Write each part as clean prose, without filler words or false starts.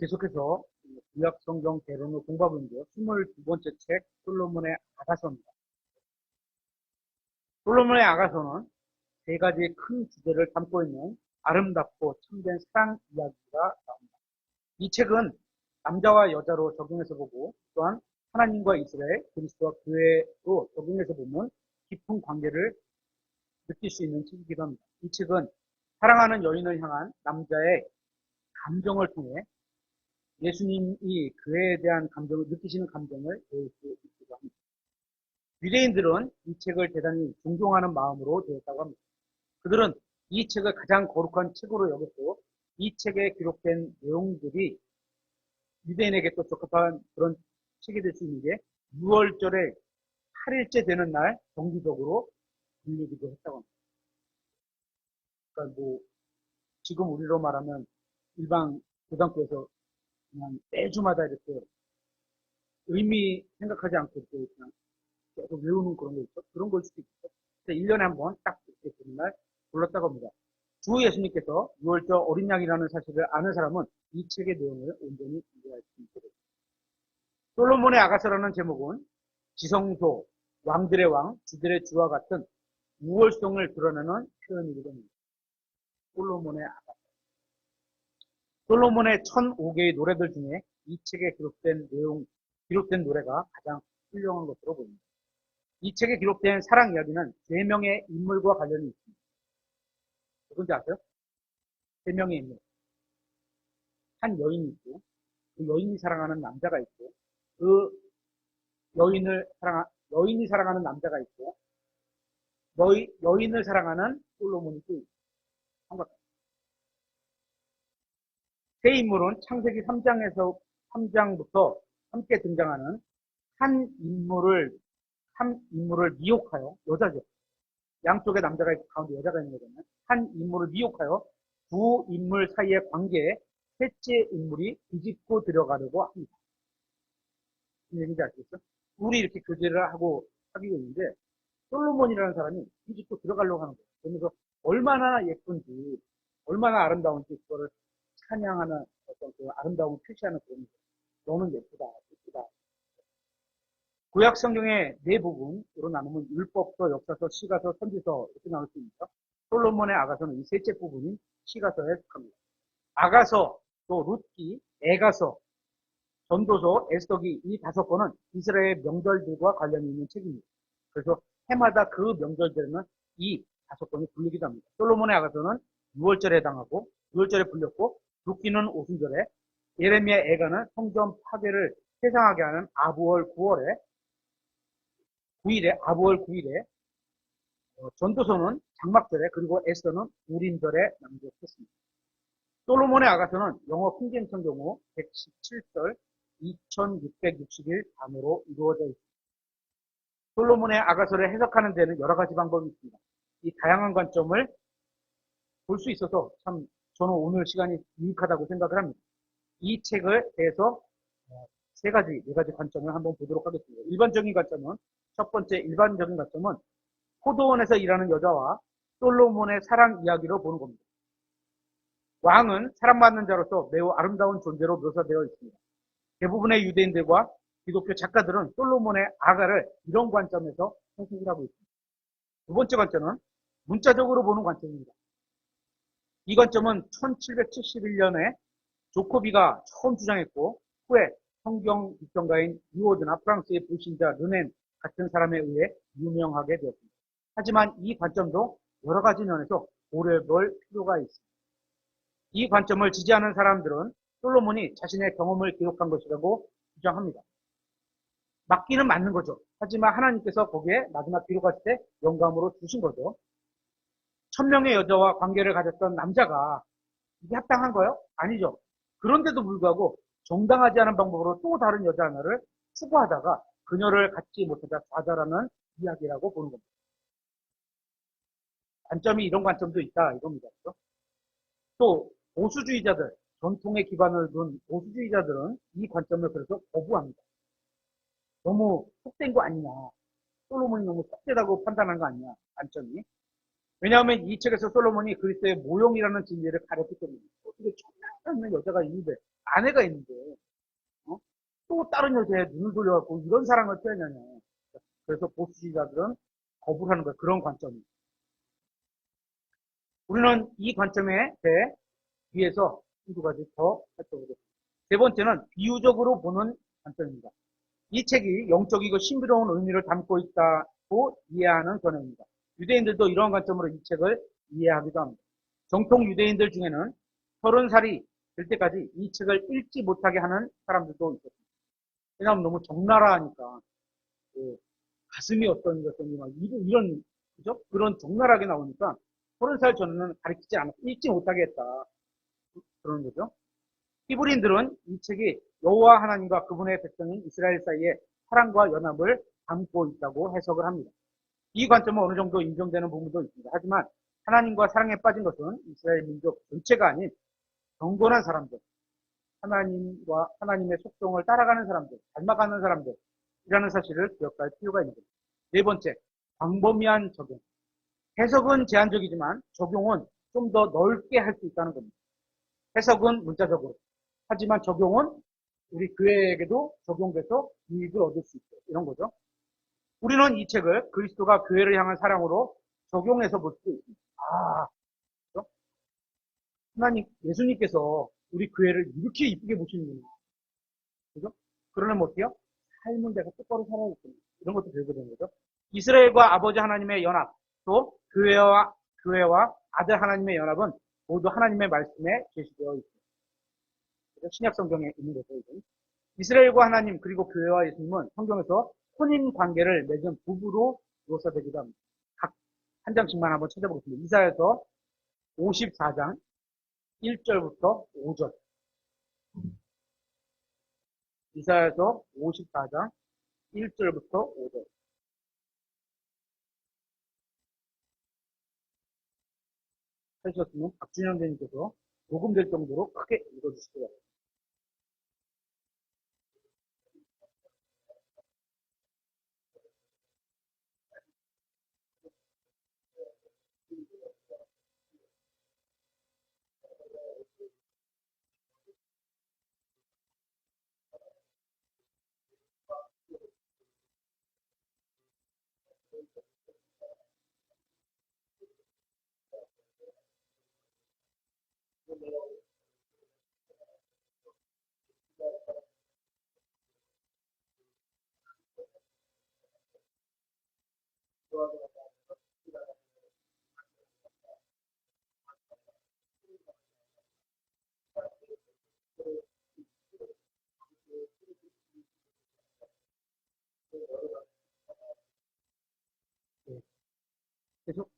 계속해서 구약 성경 개론을 공부하고 있는데요. 22번째 책 솔로몬의 아가서입니다. 솔로몬의 아가서는 세 가지 큰 주제를 담고 있는 아름답고 참된 사랑 이야기가 나옵니다. 이 책은 남자와 여자로 적용해서 보고 또한 하나님과 이스라엘, 그리스도와 교회로 적용해서 보면 깊은 관계를 느낄 수 있는 책이기도 합니다. 이 책은 사랑하는 여인을 향한 남자의 감정을 통해 예수님이 교회에 대한 감정을 느끼시는 감정을 배울 수 있기도 합니다. 유대인들은 이 책을 대단히 존경하는 마음으로 되었다고 합니다. 그들은 이 책을 가장 거룩한 책으로 여겼고 이 책에 기록된 내용들이 유대인에게 또 적합한 그런 책이 될 수 있는 게 6월절에 8일째 되는 날 정기적으로 불리기도 했다고 합니다. 그러니까 지금 우리로 말하면 일반 고등학교에서 그냥 매주마다 이렇게 의미 생각하지 않고 이렇게 그냥 계속 외우는 그런 거 있죠. 그런 걸 수도 있죠. 1년에 한 번 딱 이렇게 되는 날 불렀다고 합니다. 주 예수님께서 6월절 어린 양이라는 사실을 아는 사람은 이 책의 내용을 온전히 이해할 수 있게 됩니다. 솔로몬의 아가서라는 제목은 지성소, 왕들의 왕, 주들의 주와 같은 우월성을 드러내는 표현이기도 합니다. 솔로몬의 아가서. 솔로몬의 1005개의 노래들 중에 이 책에 기록된 노래가 가장 훌륭한 것으로 보입니다. 이 책에 기록된 사랑 이야기는 3명의 인물과 관련이 있습니다. 누군지 아세요? 3명의 인물. 한 여인이 있고, 그 여인이 사랑하는 남자가 있고, 그 여인이 사랑하는 남자가 있고, 여인을 사랑하는 솔로몬이 또 있습니다. 세 인물은 창세기 3장부터 함께 등장하는 한 인물을 미혹하여, 여자죠. 양쪽에 남자가 있고 가운데 여자가 있는 거잖아요. 한 인물을 미혹하여 두 인물 사이의 관계에 셋째 인물이 뒤집고 들어가려고 합니다. 무슨 얘기인지 아시겠죠? 둘이 이렇게 교제를 하고 사귀고 있는데 솔로몬이라는 사람이 뒤집고 들어가려고 하는 거예요. 그러면서 얼마나 예쁜지, 얼마나 아름다운지 그거를 찬양하는 어떤 그 아름다움을 표시하는 그런 거예요. 너는 예쁘다, 예쁘다. 구약 성경의 네 부분으로 나누면 율법서, 역사서, 시가서, 선지서 이렇게 나올 수 있죠. 솔로몬의 아가서는 이 셋째 부분인 시가서에 속합니다. 아가서, 또 룻기, 애가서, 전도서, 에스더기 이 5권은 이스라엘 명절들과 관련이 있는 책입니다. 그래서 해마다 그 명절들은 이 5권이 불리기도 합니다. 솔로몬의 아가서는 6월절에 해당하고 6월절에 불렸고 룻기는 오순절에 예레미야 애가는 성전 파괴를 세상하게 하는 아부월 9일에 전도서는 장막절에 그리고 에스더는 우림절에 남겼습니다. 솔로몬의 아가서는 영어 킹제임스 성경호 117절 2661 단어로 이루어져 있습니다. 솔로몬의 아가서를 해석하는 데는 여러 가지 방법이 있습니다. 이 다양한 관점을 볼 수 있어서 참 저는 오늘 시간이 유익하다고 생각을 합니다. 이 책을 대해서 네 가지 관점을 한번 보도록 하겠습니다. 첫 번째 일반적인 관점은 포도원에서 일하는 여자와 솔로몬의 사랑 이야기로 보는 겁니다. 왕은 사랑받는 자로서 매우 아름다운 존재로 묘사되어 있습니다. 대부분의 유대인들과 기독교 작가들은 솔로몬의 아가를 이런 관점에서 해석을 하고 있습니다. 두 번째 관점은 문자적으로 보는 관점입니다. 이 관점은 1771년에 조코비가 처음 주장했고 후에 성경 입성가인 유오드나 프랑스의 불신자 르넨 같은 사람에 의해 유명하게 되었습니다. 하지만 이 관점도 여러 가지 면에서 고려해볼 필요가 있습니다. 이 관점을 지지하는 사람들은 솔로몬이 자신의 경험을 기록한 것이라고 주장합니다. 맞기는 맞는 거죠. 하지만 하나님께서 거기에 마지막 기록하실 때 영감으로 주신 거죠. 1000명의 여자와 관계를 가졌던 남자가 이게 합당한 거예요? 아니죠. 그런데도 불구하고 정당하지 않은 방법으로 또 다른 여자 하나를 추구하다가 그녀를 갖지 못하자 좌절하는 이야기라고 보는 겁니다. 관점이 이런 관점도 있다 이겁니다. 그렇죠? 또 보수주의자들, 전통에 기반을 둔 보수주의자들은 이 관점을 그래서 거부합니다. 너무 속된 거 아니냐. 솔로몬이 너무 속되다고 판단한 거 아니냐. 관점이. 왜냐하면 이 책에서 솔로몬이 그리스도의 모형이라는 진리를 가렸기 때문에 어떻게 천명의 여자가 있는데 아내가 있는데, 어? 또 다른 여자에 눈을 돌려갖고 이런 사랑을 표현하냐. 그래서 보수주의자들은 거부하는 거예요. 그런 관점이. 우리는 이 관점에 대해 위에서 한두 가지 더 살펴보겠습니다. 세 번째는 비유적으로 보는 관점입니다. 이 책이 영적이고 신비로운 의미를 담고 있다고 이해하는 견해입니다. 유대인들도 이러한 관점으로 이 책을 이해하기도 합니다. 정통 유대인들 중에는 30살이 될 때까지 이 책을 읽지 못하게 하는 사람들도 있었습니다. 왜냐하면 너무 적나라하니까 그 가슴이 어떤 것든지 막 이런 그죠? 그런 적나라하게 나오니까 30살 전에는 가르치지 않았 읽지 못하게 했다. 그런 거죠. 히브리인들은 이 책이 여호와 하나님과 그분의 백성인 이스라엘 사이의 사랑과 연합을 담고 있다고 해석을 합니다. 이 관점은 어느 정도 인정되는 부분도 있습니다. 하지만 하나님과 사랑에 빠진 것은 이스라엘 민족 전체가 아닌 경건한 사람들, 하나님과 하나님의 속성을 따라가는 사람들, 닮아가는 사람들이라는 사실을 기억할 필요가 있는 겁니다. 네 번째, 광범위한 적용. 해석은 제한적이지만 적용은 좀 더 넓게 할 수 있다는 겁니다. 해석은 문자적으로. 하지만 적용은 우리 교회에게도 적용돼서 이익을 얻을 수 있고 이런 거죠. 우리는 이 책을 그리스도가 교회를 향한 사랑으로 적용해서 볼 수도 있습니다. 그렇죠? 하나님, 예수님께서 우리 교회를 이렇게 이쁘게 보시는구나. 그죠? 그러려면 어때요? 삶은 내가 똑바로 살아야겠구나. 이런 것도 배우게 되는 거죠. 이스라엘과 아버지 하나님의 연합, 또 교회와 아들 하나님의 연합은 모두 하나님의 말씀에 제시되어 있습니다. 신약 성경에 있는 거죠. 이건. 이스라엘과 하나님 그리고 교회와 예수님은 성경에서 혼인 관계를 맺은 부부로 묘사되기도 합니다. 각 한 장씩만 한번 찾아보겠습니다. 이사야서 54장 1절부터 5절. 이사야서 54장 1절부터 5절. 하셨으면 박준영 대님께서 녹음될 정도로 크게 읽어주시기 바랍니다. 네, 계속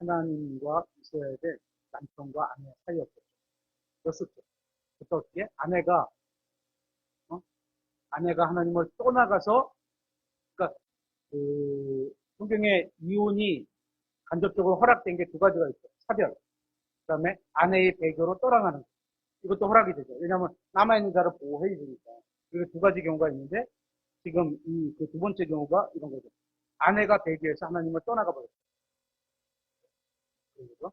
하나님과 이스라엘의 남편과 아내 사이였죠. 였었죠. 그때 어떻게 어? 아내가 하나님을 떠나가서 그러니까 성경에 이혼이 간접적으로 허락된 게 두 가지가 있어요. 사별, 그다음에 아내의 배교로 떠나가는 거. 이것도 허락이 되죠. 왜냐하면 남아있는 자를 보호해 주니까. 그리고 두 가지 경우가 있는데 지금 이 그 두 번째 경우가 이런 거죠. 아내가 배교해서 하나님을 떠나가 버렸어요. 그죠?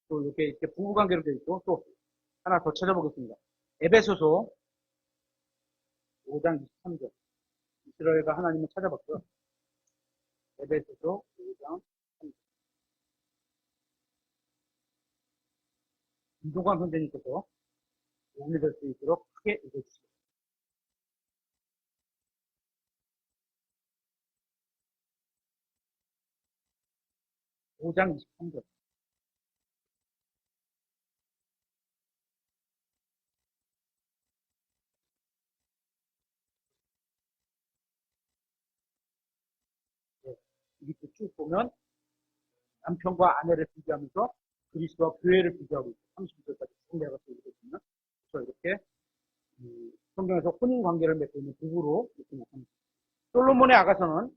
또 이렇게 부부 관계로 되어 있고 또 하나 더 찾아보겠습니다. 에베소서 5장 23절. 이스라엘과 하나님을 찾아봤고요. 에베소서 5장 23절. 이동관 선생님께서 도움이 될 수 있도록 크게 읽어주시죠. 5장 23절. 네. 이렇게 쭉 보면 남편과 아내를 비교하면서 그리스도와 교회를 비교하고 있고 30절까지 쭉 내가 읽어주면 그래서 이렇게 성경에서 혼인 관계를 맺고 있는 부부로 이렇게 나타납니다. 솔로몬의 아가서는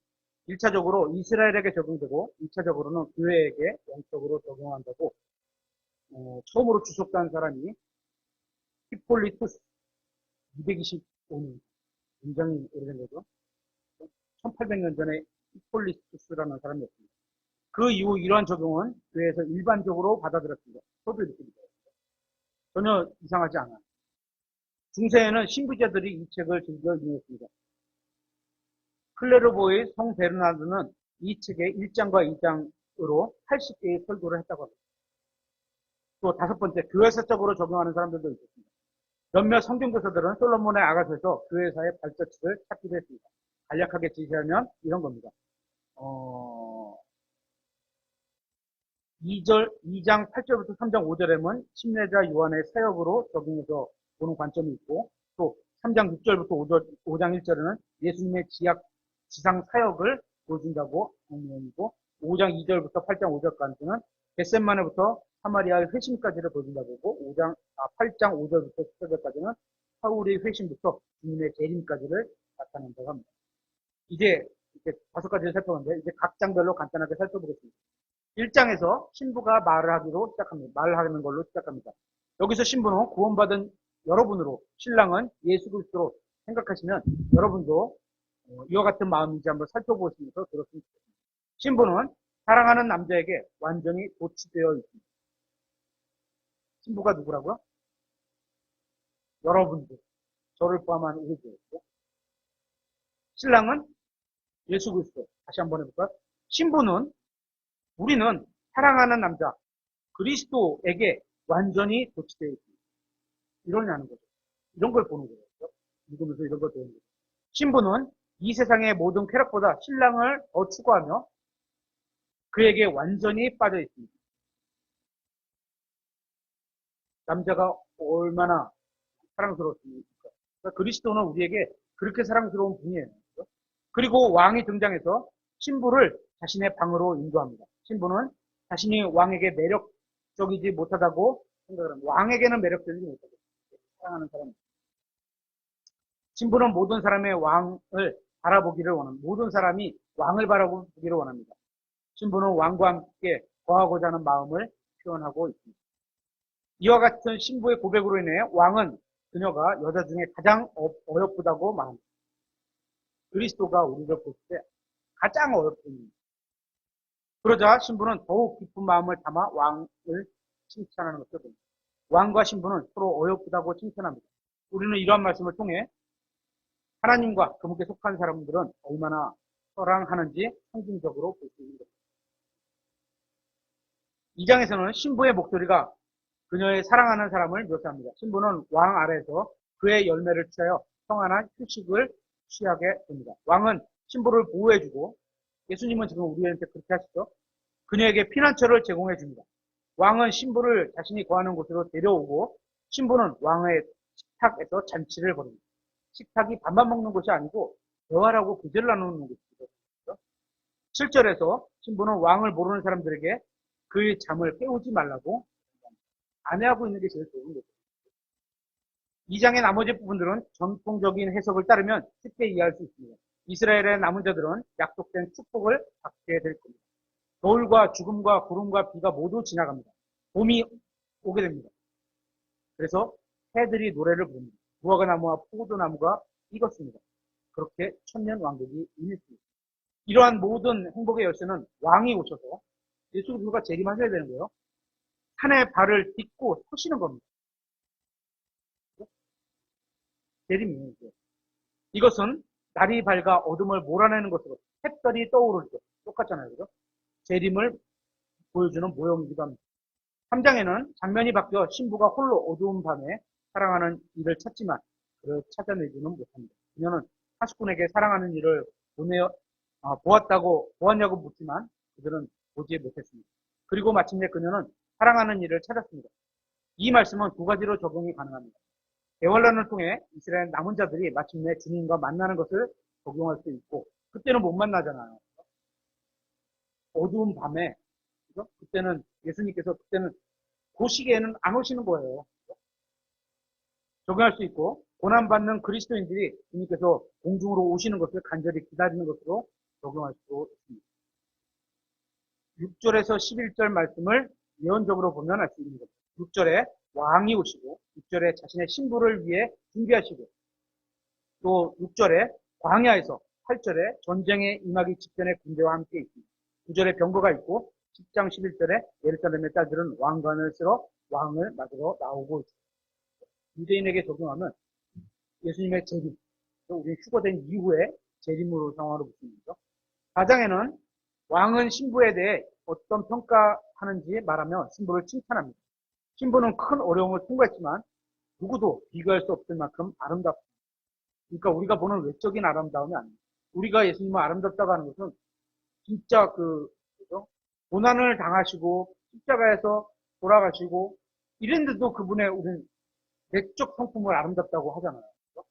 1차적으로 이스라엘에게 적용되고 2차적으로는 교회에게 영적으로 적용한다고 처음으로 주석한 사람이 히폴리투스 225년 굉장히 오래된 거죠. 1800년 전에 히폴리투스라는 사람이었습니다. 그 이후 이러한 적용은 교회에서 일반적으로 받아들였습니다. 저도 이렇게 믿어요. 전혀 이상하지 않아요. 중세에는 신부자들이 이 책을 즐겨 읽었습니다. 클레르보의 성 베르나르는 이 책의 1장과 2장으로 80개의 설교를 했다고 합니다. 또 다섯 번째, 교회사적으로 적용하는 사람들도 있었습니다. 몇몇 성경교사들은 솔로몬의 아가서에서 교회사의 발자취를 찾기도 했습니다. 간략하게 제시하면 이런 겁니다. 2장 8절부터 3장 5절에는 침례자 요한의 사역으로 적용해서 보는 관점이 있고, 또 3장 6절부터 5장 1절에는 예수님의 지상 사역을 보여준다고 하는 내용이고, 5장 2절부터 8장 5절까지는 겟셋마네부터 사마리아의 회심까지를 보여준다고 하고, 8장 5절부터 10절까지는 사울의 회심부터 주님의 재림까지를 나타낸다고 합니다. 이제 이렇게 5가지를 살펴봤는데, 이제 각 장별로 간단하게 살펴보겠습니다. 1장에서 신부가 말을 하기로 시작합니다. 말을 하는 걸로 시작합니다. 여기서 신부는 구원받은 여러분으로, 신랑은 예수 그리스도로 생각하시면 여러분도 이와 같은 마음인지 한번 살펴보시면서 들었으면 좋겠습니다. 신부는 사랑하는 남자에게 완전히 도취되어 있습니다. 신부가 누구라고요? 여러분들, 저를 포함한 우리들이죠. 신랑은 예수 그리스도. 다시 한번 해볼까요? 신부는, 우리는 사랑하는 남자 그리스도에게 완전히 도취되어 있습니다. 이러냐는 거죠. 이런 걸 보는 거죠. 읽으면서 이런 걸 배우는 거죠. 신부는 이 세상의 모든 쾌락보다 신랑을 더 추구하며 그에게 완전히 빠져 있습니다. 남자가 얼마나 사랑스러웠습니까? 그러니까 그리스도는 우리에게 그렇게 사랑스러운 분이에요. 그리고 왕이 등장해서 신부를 자신의 방으로 인도합니다. 신부는 자신이 왕에게 매력적이지 못하다고 생각을 합니다. 왕에게는 매력적이지 못하고 사랑하는 사람입니다. 신부는 모든 사람의 왕을 바라보기를 원합니다. 모든 사람이 왕을 바라보기를 원합니다. 신부는 왕과 함께 거하고자 하는 마음을 표현하고 있습니다. 이와 같은 신부의 고백으로 인해 왕은 그녀가 여자 중에 가장 어여쁘다고 말합니다. 그리스도가 우리를 볼 때 가장 어여쁩니다. 그러자 신부는 더욱 깊은 마음을 담아 왕을 칭찬하는 것을 봅니다. 왕과 신부는 서로 어여쁘다고 칭찬합니다. 우리는 이러한 말씀을 통해 하나님과 그분께 속한 사람들은 얼마나 사랑하는지 상징적으로 볼 수 있는 것입니다. 2장에서는 신부의 목소리가 그녀의 사랑하는 사람을 묘사합니다. 신부는 왕 아래에서 그의 열매를 취하여 평안한 휴식을 취하게 됩니다. 왕은 신부를 보호해주고, 예수님은 지금 우리한테 그렇게 하시죠. 그녀에게 피난처를 제공해 줍니다. 왕은 신부를 자신이 거하는 곳으로 데려오고, 신부는 왕의 식탁에서 잔치를 벌입니다. 식탁이 밥만 먹는 것이 아니고 대화라고 교제를 나누는 곳이죠. 7절에서 신부는 왕을 모르는 사람들에게 그의 잠을 깨우지 말라고 안내하고 있는 게 제일 좋은 거죠. 2장의 나머지 부분들은 전통적인 해석을 따르면 쉽게 이해할 수 있습니다. 이스라엘의 남은 자들은 약속된 축복을 받게 될 겁니다. 겨울과 죽음과 구름과 비가 모두 지나갑니다. 봄이 오게 됩니다. 그래서 새들이 노래를 부릅니다. 무화과 나무와 포도나무가 익었습니다. 그렇게 천년 왕국이 임했습니다. 이러한 모든 행복의 열쇠는 왕이 오셔서 예수 그리스도가 재림하셔야 되는 거예요. 산에 발을 딛고 서시는 겁니다. 재림이에요. 이것은 날이 밝아 어둠을 몰아내는 것으로 햇살이 떠오를 때 똑같잖아요. 그죠? 재림을 보여주는 모형이기도 합니다. 3장에는 장면이 바뀌어 신부가 홀로 어두운 밤에 사랑하는 이를 찾지만 그를 찾아내지는 못합니다. 그녀는 하수꾼에게 사랑하는 이를 보았냐고 묻지만 그들은 보지 못했습니다. 그리고 마침내 그녀는 사랑하는 이를 찾았습니다. 이 말씀은 두 가지로 적용이 가능합니다. 대환란을 통해 이스라엘 남은 자들이 마침내 주님과 만나는 것을 적용할 수 있고, 그때는 못 만나잖아요. 어두운 밤에, 그죠? 그때는 예수님께서 그때는 그 시기에는 안 오시는 거예요. 적용할 수 있고, 고난받는 그리스도인들이 주님께서 공중으로 오시는 것을 간절히 기다리는 것으로 적용할 수 있습니다. 6절에서 11절 말씀을 예언적으로 보면 알 수 있는 겁니다. 6절에 왕이 오시고, 6절에 자신의 신부를 위해 준비하시고, 또 6절에 광야에서 8절에 전쟁에 임하기 직전에 군대와 함께 있습니다. 9절에 병거가 있고 10장 11절에 예루살렘의 딸들은 왕관을 쓰러 왕을 맞으러 나오고 있습니다. 유대인에게 적용하면 예수님의 재림, 우리 휴거된 이후에 재림으로 상황으로 보시는 거죠. 4장에는 왕은 신부에 대해 어떤 평가하는지 말하며 신부를 칭찬합니다. 신부는 큰 어려움을 통과했지만 누구도 비교할 수 없을 만큼 아름답습니다. 그러니까 우리가 보는 외적인 아름다움이 아닙니다. 우리가 예수님을 아름답다고 하는 것은 진짜 그죠? 고난을 당하시고 십자가에서 돌아가시고 이랬는데도 그분의 우리는 내적 성품을 아름답다고 하잖아요. 그죠?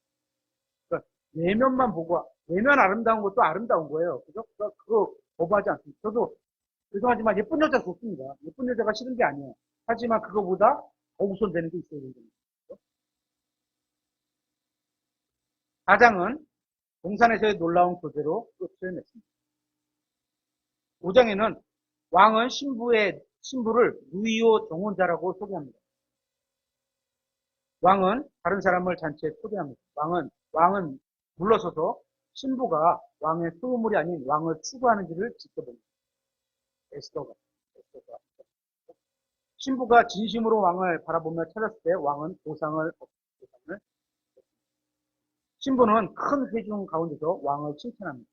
그러니까 내면만 보고 내면 아름다운 것도 아름다운 거예요. 그죠? 그러니까 그거 거부하지 않습니다. 저도 죄송하지만 예쁜 여자 좋습니다. 예쁜 여자가 싫은 게 아니에요. 하지만 그거보다 더 우선되는 게 있어야 되는 거죠. 4장은 동산에서의 놀라운 교제로 끝을 맺습니다. 5장에는 왕은 신부를 누이오 정혼자라고 소개합니다. 왕은 다른 사람을 잔치에 초대합니다. 왕은 물러서서 신부가 왕의 소유물이 아닌 왕을 추구하는지를 지켜봅니다. 에스더가. 신부가 진심으로 왕을 바라보며 찾았을 때 왕은 보상을 신부는 큰 회중 가운데서 왕을 칭찬합니다.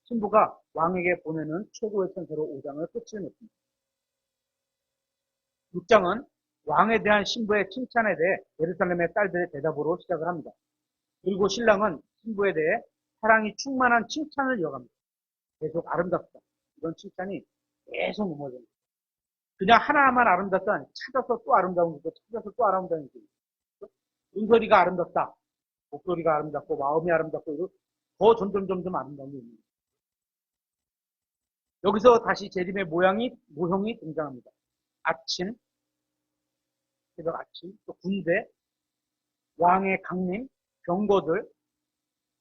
신부가 왕에게 보내는 최고의 천사로 5장을 끝을 맺습니다. 6장은 왕에 대한 신부의 칭찬에 대해 예루살렘의 딸들의 대답으로 시작을 합니다. 그리고 신랑은 신부에 대해 사랑이 충만한 칭찬을 이어갑니다. 계속 아름답다. 이런 칭찬이 계속 넘어집니다. 그냥 하나만 아름답다. 찾아서 또 아름다운 거고 찾아서 또 아름다운 거고. 음소리가 아름답다. 목소리가 아름답고 마음이 아름답고 이거 더 점점 아름다운 게 있습니다. 여기서 다시 재림의 모형이 등장합니다. 아침, 새벽 아침, 또 군대, 왕의 강림, 병거들,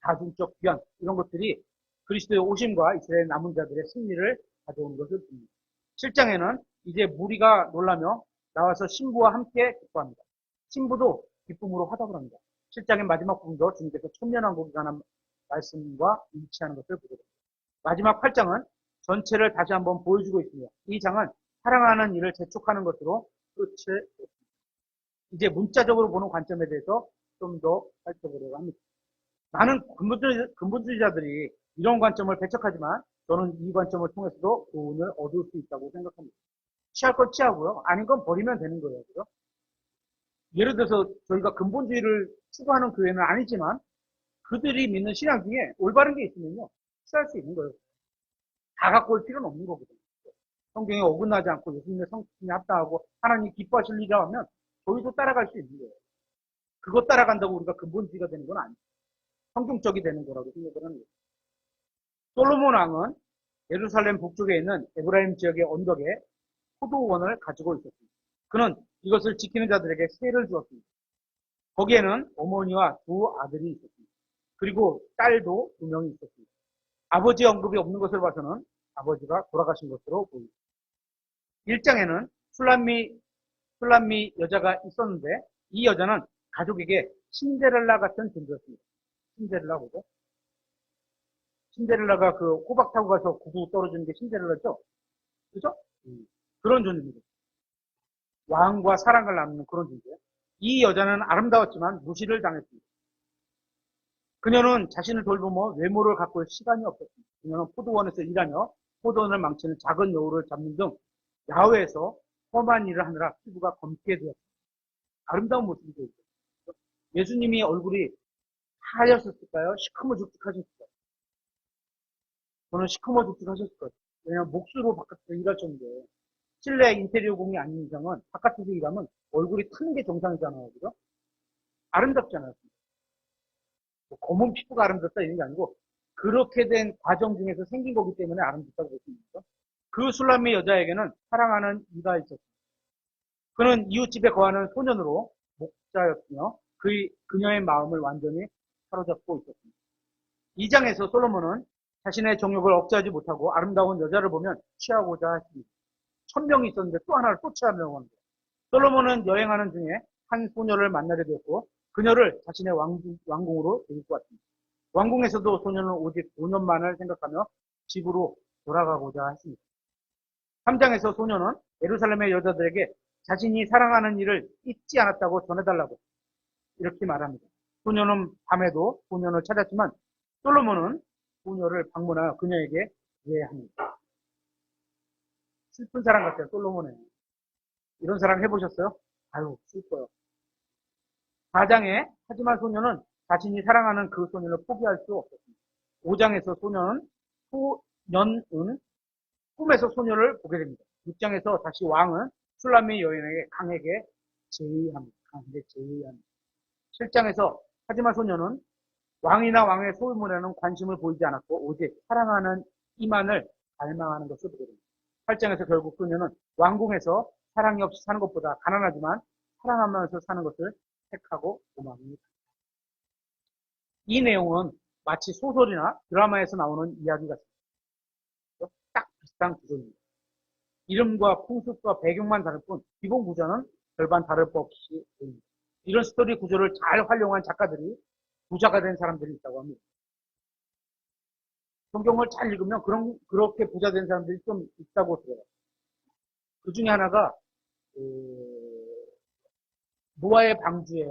다중적 귀환 이런 것들이 그리스도의 오심과 이스라엘 남은 자들의 승리를 가져오는 것을 봅니다. 7장에는 이제 무리가 놀라며 나와서 신부와 함께 기뻐합니다. 신부도 기쁨으로 화답을 합니다. 7장의 마지막 부분도 주님께서 천년왕국에 관한 말씀과 일치하는 것을 보게 됩니다. 마지막 8장은 전체를 다시 한번 보여주고 있습니다. 이 장은 사랑하는 일을 재촉하는 것으로 끝을 냈습니다. 이제 문자적으로 보는 관점에 대해서 좀 더 살펴보려고 합니다. 많은 근본주의자들이 이런 관점을 배척하지만 저는 이 관점을 통해서도 교훈을 얻을 수 있다고 생각합니다. 취할 건 취하고요. 아닌 건 버리면 되는 거예요. 그죠? 예를 들어서 저희가 근본주의를 추구하는 교회는 아니지만 그들이 믿는 신앙 중에 올바른 게 있으면요. 취할 수 있는 거예요. 다 갖고 올 필요는 없는 거거든요. 성경에 어긋나지 않고 예수님의 성품에 합당하고 하나님 기뻐하실 일이라 하면 저희도 따라갈 수 있는 거예요. 그거 따라간다고 우리가 근본주의가 되는 건 아니에요. 성경적이 되는 거라고 생각을 하는 거예요. 솔로몬 왕은 예루살렘 북쪽에 있는 에브라임 지역의 언덕에 포도원을 가지고 있었습니다. 그는 이것을 지키는 자들에게 세를 주었습니다. 거기에는 어머니와 두 아들이 있었습니다. 그리고 딸도 2명이 있었습니다. 아버지 언급이 없는 것을 봐서는 아버지가 돌아가신 것으로 보입니다. 1장에는 술람미 여자가 있었는데 이 여자는 가족에게 신데렐라 같은 존재였습니다. 신데렐라 뭐죠? 신데렐라가 그 호박 타고 가서 구두 떨어지는 게 신데렐라죠? 그죠? 그런 존재입니다. 왕과 사랑을 나누는 그런 존재예요. 이 여자는 아름다웠지만 무시를 당했습니다. 그녀는 자신을 돌보며 외모를 가꿀 시간이 없었습니다. 그녀는 포도원에서 일하며 포도원을 망치는 작은 여우를 잡는 등 야외에서 험한 일을 하느라 피부가 검게 되었습니다. 아름다운 모습이 되었어요. 예수님이 얼굴이 하였었을까요? 시커머죽죽하셨을까요? 저는 시커머죽죽하셨을 거예요. 왜냐하면 목수로 바깥에서 일할 정도예요. 실내 인테리어 공이 아닌 이상은 바깥에서 일하면 얼굴이 트는 게 정상이잖아요. 그죠? 아름답잖아요. 뭐 검은 피부가 아름답다 이런 게 아니고 그렇게 된 과정 중에서 생긴 거기 때문에 아름답다고 볼 수 있습니다. 그 술람미 여자에게는 사랑하는 이가 있었습니다. 그는 이웃집에 거하는 소년으로 목자였으며 그녀의 마음을 완전히 사로잡고 있었습니다. 2장에서 솔로몬은 자신의 정욕을 억제하지 못하고 아름다운 여자를 보면 취하고자 했습니다. 1000명이 있었는데 또 하나를 또 취하려고 합니다. 솔로몬은 여행하는 중에 한 소녀를 만나게 되었고 그녀를 자신의 왕궁으로 데리고 왔습니다. 왕궁에서도 소녀는 오직 5년만을 생각하며 집으로 돌아가고자 했습니다. 3장에서 소녀는 예루살렘의 여자들에게 자신이 사랑하는 이를 잊지 않았다고 전해달라고 이렇게 말합니다. 소녀는 밤에도 소년을 찾았지만 솔로몬은 소녀를 방문하여 그녀에게 이해합니다. 슬픈 사랑 같아요. 솔로몬에 이런 사랑 해보셨어요? 아유 슬퍼요. 4장에 하지만 소녀는 자신이 사랑하는 그 소년을 포기할 수 없었습니다. 5장에서 소년은 꿈에서 소녀를 보게 됩니다. 6장에서 다시 왕은 술람미 여인에게 강에게 제의합니다. 7장에서 하지만 소녀는 왕이나 왕의 소유물에는 관심을 보이지 않았고 오직 사랑하는 이만을 갈망하는 것을 보게 됩니다. 8장에서 결국 소녀는 왕궁에서 사랑이 없이 사는 것보다 가난하지만 사랑하면서 사는 것을 택하고 도망합니다. 이 내용은 마치 소설이나 드라마에서 나오는 이야기 같습니다. 딱 비슷한 구조입니다. 이름과 풍습과 배경만 다를 뿐 기본 구조는 별반 다를 바 없이 보입니다. 이런 스토리 구조를 잘 활용한 작가들이 부자가 된 사람들이 있다고 합니다. 성경을 잘 읽으면 그렇게 부자 된 사람들이 좀 있다고 들어요. 그 중에 하나가 노아의 방주에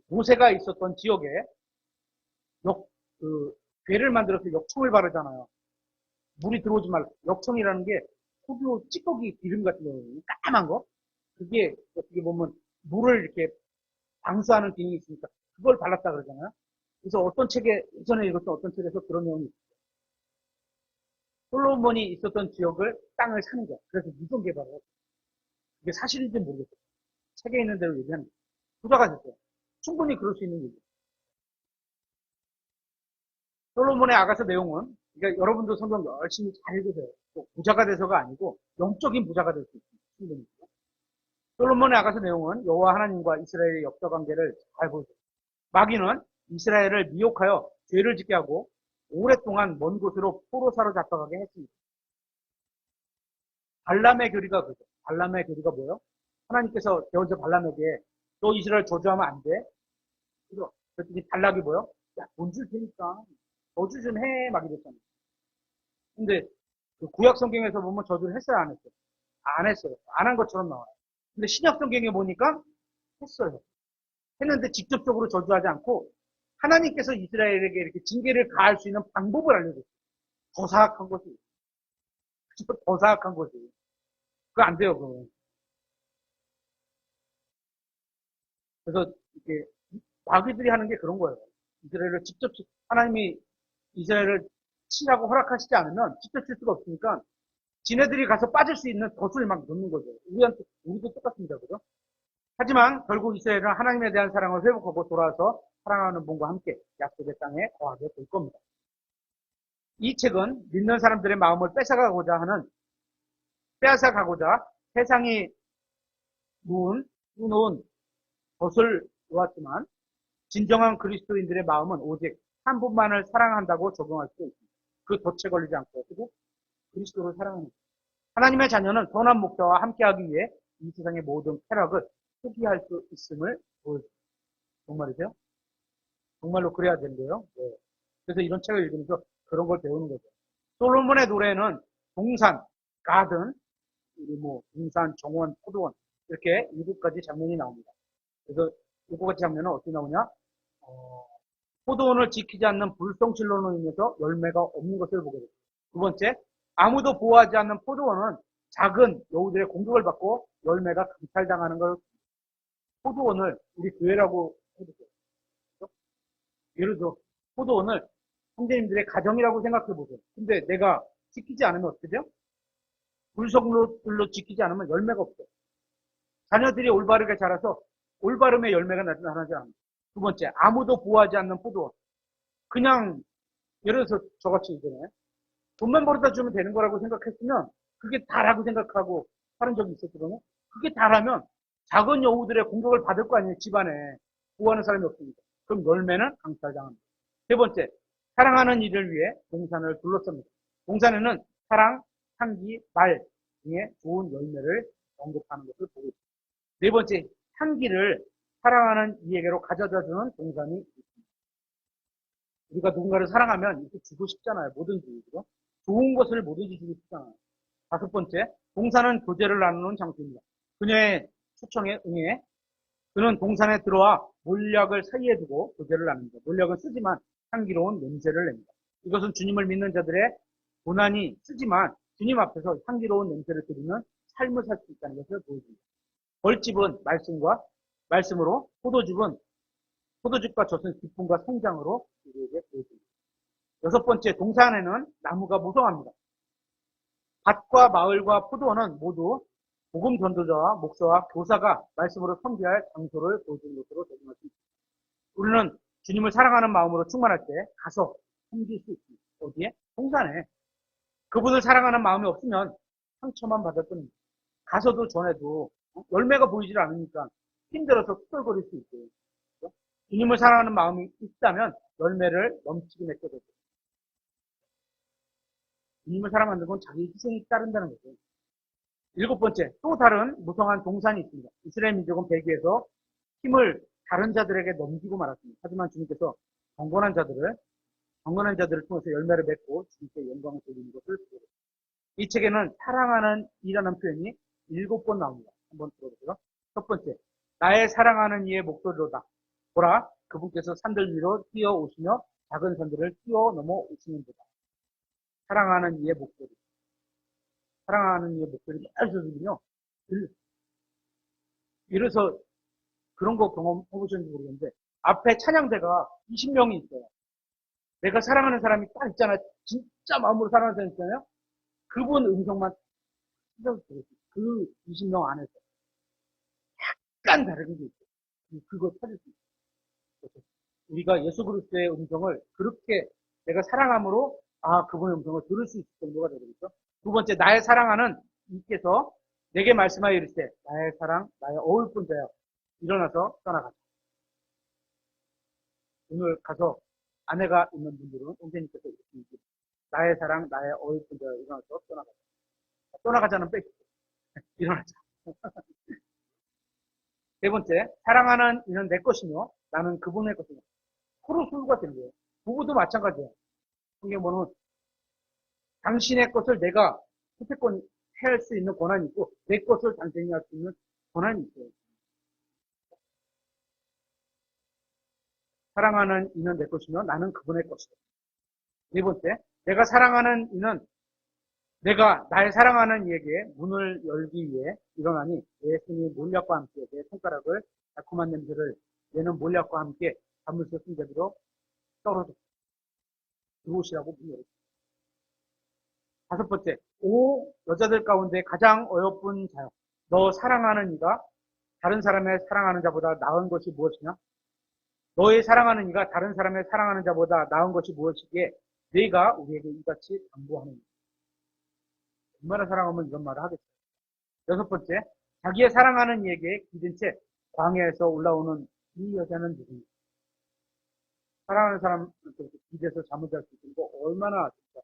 모세가 있었던 지역에 괴를 만들어서 역청을 바르잖아요. 물이 들어오지 말고. 역청이라는 게 포도 찌꺼기 기름 같은 거, 까만 거. 그게 어떻게 보면 물을 이렇게 방수하는 기능이 있으니까 그걸 발랐다 그러잖아요. 그래서 어떤 책에, 이전에 읽었던 어떤 책에서 그런 내용이 있어요. 솔로몬이 있었던 지역을, 땅을 사는 거야. 그래서 유전 개발을 했어요. 이게 사실인지 모르겠어요. 책에 있는 대로 얘기하는 거예요. 부자가 됐어요. 충분히 그럴 수 있는 얘기죠. 솔로몬의 아가서 내용은, 그러니까 여러분도 성경 열심히 잘 읽으세요. 또 부자가 돼서가 아니고 영적인 부자가 될 수 있습니다. 충분히. 솔로몬의 아가서 내용은 여호와 하나님과 이스라엘의 역사 관계를 잘 보여줘요. 마귀는 이스라엘을 미혹하여 죄를 짓게 하고 오랫동안 먼 곳으로 포로 사로잡혀가게 했습니다. 발람의 교리가 그죠. 발람의 교리가 뭐예요? 하나님께서 대원자 발람에게 너 이스라엘 저주하면 안 돼. 그랬더니 발락이 뭐예요? 야, 돈 줄 테니까 저주 좀 해. 막 이랬잖아요. 근데 그 구약 성경에서 보면 저주를 했어요, 안 했어요? 안 했어요. 안 한 것처럼 나와요. 근데 신약 성경에 보니까 했어요. 했는데 직접적으로 저주하지 않고 하나님께서 이스라엘에게 이렇게 징계를 가할 수 있는 방법을 알려줬어요. 더 사악한 것이. 더 사악한 것이. 그거 안 돼요, 그거. 그래서 이렇게 마귀들이 하는 게 그런 거예요. 이스라엘을 직접, 하나님이 이스라엘을 치라고 허락하시지 않으면 직접 칠 수가 없으니까 지네들이 가서 빠질 수 있는 덫을 막 놓는 거죠. 우리도 똑같습니다. 그죠? 하지만 결국 이스라엘은 하나님에 대한 사랑을 회복하고 돌아와서 사랑하는 분과 함께 약속의 땅에 거하게 될 겁니다. 이 책은 믿는 사람들의 마음을 빼앗아가고자 세상이 놓은 덫을 놓았지만 진정한 그리스도인들의 마음은 오직 한 분만을 사랑한다고 적용할 수 있습니다. 그 덫에 걸리지 않고 그리고 그리스도를 사랑하는 것. 하나님의 자녀는 선한 목자와 함께하기 위해 이 세상의 모든 쾌락을 포기할 수 있음을 보여줍니다. 정말이세요? 정말로 그래야 된대요. 네. 그래서 이런 책을 읽으면서 그런 걸 배우는 거죠. 솔로몬의 노래는 동산, 가든, 동산, 정원, 포도원 이렇게 7가지 장면이 나옵니다. 그래서 7가지 장면은 어떻게 나오냐? 포도원을 지키지 않는 불성실로로 인해서 열매가 없는 것을 보게 됩니다. 두 번째, 아무도 보호하지 않는 포도원은 작은 여우들의 공격을 받고 열매가 강탈당하는 걸. 포도원을 우리 교회라고 해보세요. 예를 들어 포도원을 형제님들의 가정이라고 생각해 보세요. 근데 내가 지키지 않으면 어떻게 돼요? 불성로들로 지키지 않으면 열매가 없어요. 자녀들이 올바르게 자라서 올바름의 열매가 나타나지 않아요. 두 번째, 아무도 보호하지 않는 포도원. 그냥 예를 들어서 저같이 이전에 돈만 벌어다 주면 되는 거라고 생각했으면 그게 다라고 생각하고 하는 적이 있었거든요. 그게 다라면 작은 여우들의 공격을 받을 거 아니에요. 집안에 보호하는 사람이 없으니까. 그럼 열매는 강탈당합니다. 세 번째, 사랑하는 이를 위해 동산을 둘러쌉니다. 동산에는 사랑, 향기, 말 등의 좋은 열매를 언급하는 것을 보고 있습니다. 네 번째, 향기를 사랑하는 이에게로 가져다주는 동산이 있습니다. 우리가 누군가를 사랑하면 이렇게 주고 싶잖아요. 뭐든지. 그죠? 좋은 것을 뭐든지 주고 싶잖아요. 다섯 번째, 동산은 교제를 나누는 장소입니다. 그녀의 초청에 응해 그는 동산에 들어와 몰약을 사이에 두고 교제를 나눕니다. 몰약은 쓰지만 향기로운 냄새를 냅니다. 이것은 주님을 믿는 자들의 고난이 쓰지만 주님 앞에서 향기로운 냄새를 드리는 삶을 살 수 있다는 것을 보여줍니다. 벌집은 말씀으로, 포도즙과 젖은 기쁨과 성장으로 우리에게 보여줍니다. 여섯 번째, 동산에는 나무가 무성합니다. 밭과 마을과 포도원은 모두 복음 전도자와 목사와 교사가 말씀으로 섬기할 장소를 보여주는 것으로 적용하십니다. 우리는 주님을 사랑하는 마음으로 충만할 때 가서 섬길 수 있습니다. 어디에? 동산에. 그분을 사랑하는 마음이 없으면 상처만 받을 뿐입니다. 가서도 전에도 열매가 보이질 않으니까 힘들어서 투덜거릴 수 있고요. 주님을 사랑하는 마음이 있다면 열매를 넘치게 맺게 되죠. 주님을 사랑하는 건 자기 희생이 따른다는 거죠. 일곱 번째, 또 다른 무성한 동산이 있습니다. 이스라엘 민족은 배기에서 힘을 다른 자들에게 넘기고 말았습니다. 하지만 주님께서 경건한 자들을 통해서 열매를 맺고 주님께 영광을 돌리는 것을 보여줍니다. 이 책에는 사랑하는 이라는 표현이 7번 나옵니다. 한번 들어보세요. 첫 번째, 나의 사랑하는 이의 목소리로다. 보라, 그분께서 산들 위로 뛰어오시며 작은 산들을 뛰어넘어 오시는도다. 사랑하는 이의 목소리. 사랑하는 이의 목소리를 계속 들으며 이래서 그런 거 경험해보셨는지 모르겠는데 앞에 찬양대가 20명이 있어요. 내가 사랑하는 사람이 딱 있잖아요. 진짜 마음으로 사랑하는 사람 있잖아요. 그분 음성만 들었어요. 그 20명 안에서 약간 다른 게 있어요. 그거 찾을 수 있어요. 우리가 예수 그리스도의 음성을 그렇게 내가 사랑함으로 그분의 음성을 들을 수 있을 정도가 되겠죠. 두 번째, 나의 사랑하는 이께서 내게 말씀하여 이르시되 나의 사랑, 나의 어울뿐 자여 일어나서 떠나가자. 오늘 가서 아내가 있는 분들은 선생님께서 이렇게 얘기해요. 나의 사랑, 나의 어울뿐 자여 일어나서 떠나가자. 떠나가자는 빼시고 일어나자. 네 번째, 사랑하는 이는 내 것이며 나는 그분의 것이며 서로 소유가 되는 거예요. 부부도 마찬가지예요. 이게 뭐는 당신의 것을 내가 선택권 할 수 있는 권한이 있고 내 것을 당신이 할 수 있는 권한이 있어요. 사랑하는 이는 내 것이며 나는 그분의 것이다. 네 번째, 내가 사랑하는 이는 내가 나의 사랑하는 이에게 문을 열기 위해 일어나니 내 손이 몰약과 함께 내 손가락을 달콤한 냄새를 내는 몰약과 함께 밤물새 순대비로 떨어져 들어오시라고 문 열었습니다. 다섯 번째, 오 여자들 가운데 가장 어여쁜 자여 너 사랑하는 이가 다른 사람의 사랑하는 자보다 나은 것이 무엇이냐? 너의 사랑하는 이가 다른 사람의 사랑하는 자보다 나은 것이 무엇이기에 네가 우리에게 이같이 당부하느냐. 얼마나 사랑하면 이런 말을 하겠어요. 여섯 번째, 자기의 사랑하는 이에게 기든 채 광야에서 올라오는 이 여자는 누구냐? 사랑하는 사람한테 기대서 잠을 잘 수 있는 거 얼마나 진짜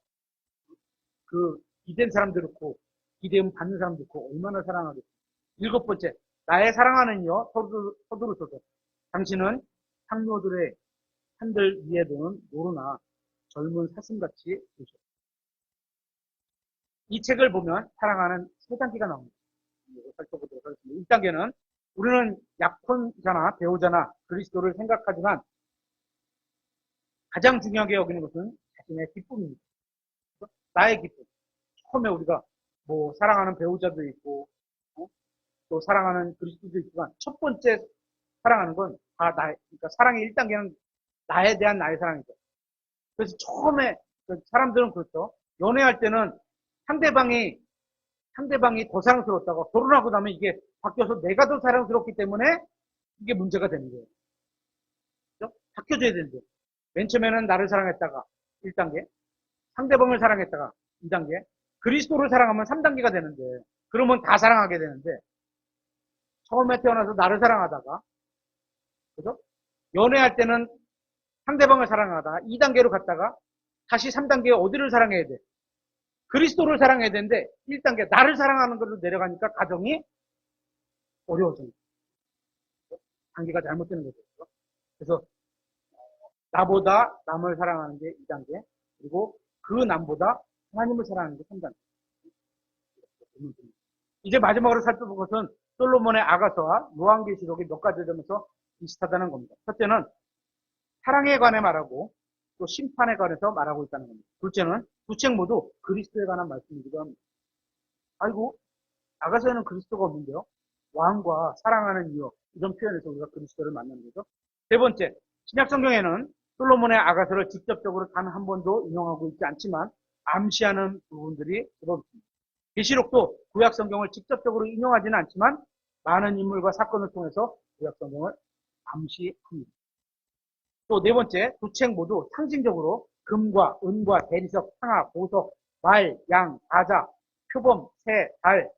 그 기댄 사람도 그렇고 기대음 받는 사람도 그렇고 얼마나 사랑하겠어요. 일곱 번째, 나의 사랑하는 이여 서두르소서. 당신은 상노들의 산들 위에 도는 모르나 젊은 사슴같이 되죠. 이 책을 보면 사랑하는 세 단계가 나옵니다. 살펴보도록 하겠습니다. 1단계는 우리는 약혼자나 배우자나 그리스도를 생각하지만 가장 중요하게 여기는 것은 자신의 기쁨입니다. 나의 기쁨. 처음에 우리가 뭐 사랑하는 배우자도 있고 또 사랑하는 그리스도도 있지만 첫 번째 사랑하는 건 다 나의, 그러니까 사랑의 1단계는 나에 대한 나의 사랑이죠. 그래서 처음에 사람들은 그렇죠. 연애할 때는 상대방이 더 사랑스럽다고 결혼하고 나면 이게 바뀌어서 내가 더 사랑스럽기 때문에 이게 문제가 되는 거예요. 그렇죠? 바뀌어줘야 되는데 맨 처음에는 나를 사랑했다가 1단계 상대방을 사랑했다가 2단계 그리스도를 사랑하면 3단계가 되는데 그러면 다 사랑하게 되는데 처음에 태어나서 나를 사랑하다가 그죠? 연애할 때는 상대방을 사랑하다가 2단계로 갔다가 다시 3단계에 어디를 사랑해야 돼? 그리스도를 사랑해야 되는데 1단계 나를 사랑하는 걸로 내려가니까 가정이 어려워져요. 단계가 잘못되는 거죠. 그래서 나보다 남을 사랑하는 게 2단계, 그리고 그 남보다 하나님을 사랑하는 게 3단계. 이제 마지막으로 살펴볼 것은 솔로몬의 아가서와 요한계시록의 몇 가지 점에서 비슷하다는 겁니다. 첫째는 사랑에 관해 말하고 또 심판에 관해서 말하고 있다는 겁니다. 둘째는 두 책 모두 그리스도에 관한 말씀이기도 합니다. 아이고, 아가서에는 그리스도가 없는데요. 왕과 사랑하는 이유, 이런 표현에서 우리가 그리스도를 만나는 거죠. 세 번째, 신약성경에는 솔로몬의 아가서를 직접적으로 단 한 번도 인용하고 있지 않지만 암시하는 부분들이 제법 있습니다. 계시록도 구약성경을 직접적으로 인용하지는 않지만 많은 인물과 사건을 통해서 구약성경을 암시합니다. 또 네 번째, 두 책 모두 상징적으로 금과 은과 대리석, 상아, 보석, 말, 양, 바자, 표범, 새, 달,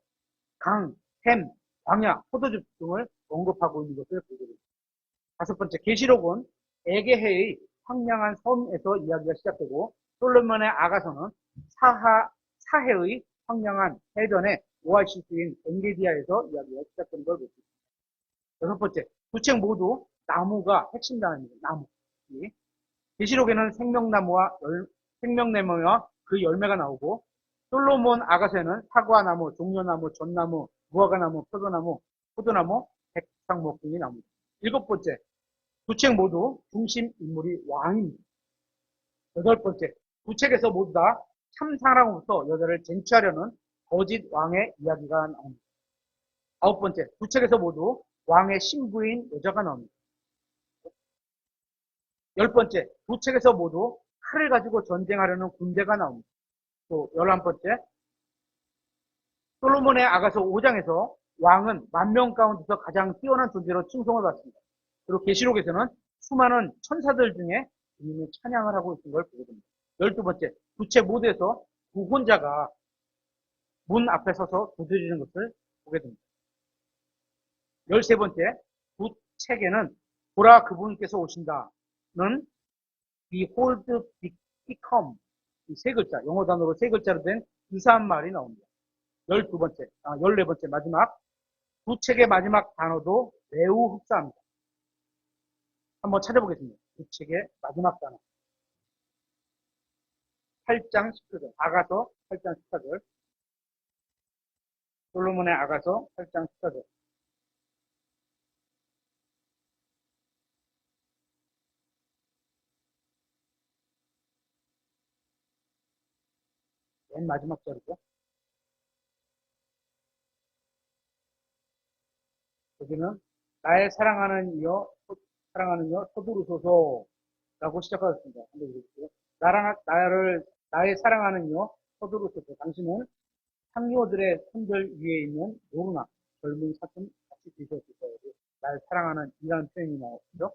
강, 샘, 광야, 포도즙 등을 언급하고 있는 것을 보게 됩니다. 다섯 번째, 계시록은 에게해의 황량한 섬에서 이야기가 시작되고 솔로몬의 아가서는 사해의 황량한 해변의 오아시스인 엔게디아에서 이야기가 시작된 걸 볼 수 있습니다. 여섯 번째, 두 책 모두 나무가 핵심 단어입니다. 나무. 계시록에는 생명나무와 그 열매가 나오고 솔로몬 아가서에는 사과나무, 종려나무, 전나무, 무화과나무, 포도나무, 백상목 등이 나옵니다. 일곱 번째, 두 책 모두 중심 인물이 왕입니다. 여덟 번째, 두 책에서 모두 다 참사랑으로부터 여자를 쟁취하려는 거짓 왕의 이야기가 나옵니다. 아홉 번째, 두 책에서 모두 왕의 신부인 여자가 나옵니다. 열 번째, 두 책에서 모두 칼을 가지고 전쟁하려는 군대가 나옵니다. 또 11번째, 솔로몬의 아가서 5장에서 왕은 만명 가운데서 가장 뛰어난 존재로 칭송을 받습니다. 그리고 계시록에서는 수많은 천사들 중에 주님의 찬양을 하고 있는 걸 보게 됩니다. 12번째, 두 책 모두에서 구혼자가 문 앞에 서서 두드리는 것을 보게 됩니다. 13번째, 두 책에는 보라 그분께서 오신다는 Behold, become 이 세 글자, 영어 단어로 세 글자로 된 유사한 말이 나옵니다. 14번째 마지막 두 책의 마지막 단어도 매우 흡사합니다. 한번 찾아보겠습니다. 두 책의 마지막 단어. 8장 10절. 아가서 8장 14절. 솔로몬의 아가서 8장 14절. 맨 마지막 절이죠. 여기는 나의 사랑하는 이여 서두르소서라고 시작하였습니다. 나의 사랑하는 이여 서두르소서. 당신은 상류들의 손절 위에 있는 노루나 젊은 사슴 같이 되셨을 나를 사랑하는 이라는 표현이 나오죠.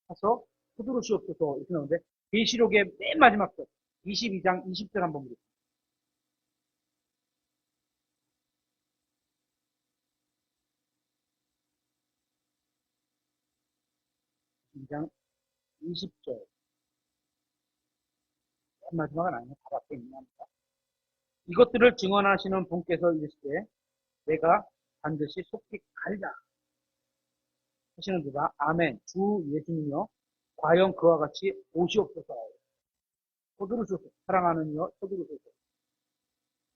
가서 서두르시옵소서 이렇게 나오는데 계시록의 맨 마지막 절 22장 20절 한번 보겠습니다. 22장 20절 맨 마지막은 아니면 다 앞에 있는 겁니다. 이것들을 증언하시는 분께서 이르시되 내가 반드시 속히 가리라 하시는 그가 아멘 주 예수님이여 과연 그와 같이 오시옵소서. 서두르소서. 사랑하는 이여 서두르소서.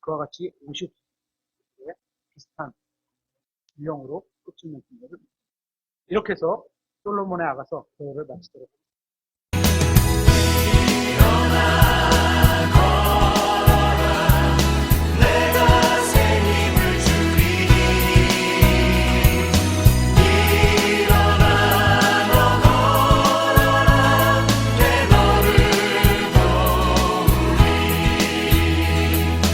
그와 같이 오시옵소서. 비슷한 유형으로 끝이 맺는 것을 이렇게 해서 솔로몬의 아가서 대회를 마치도록 하겠습니다.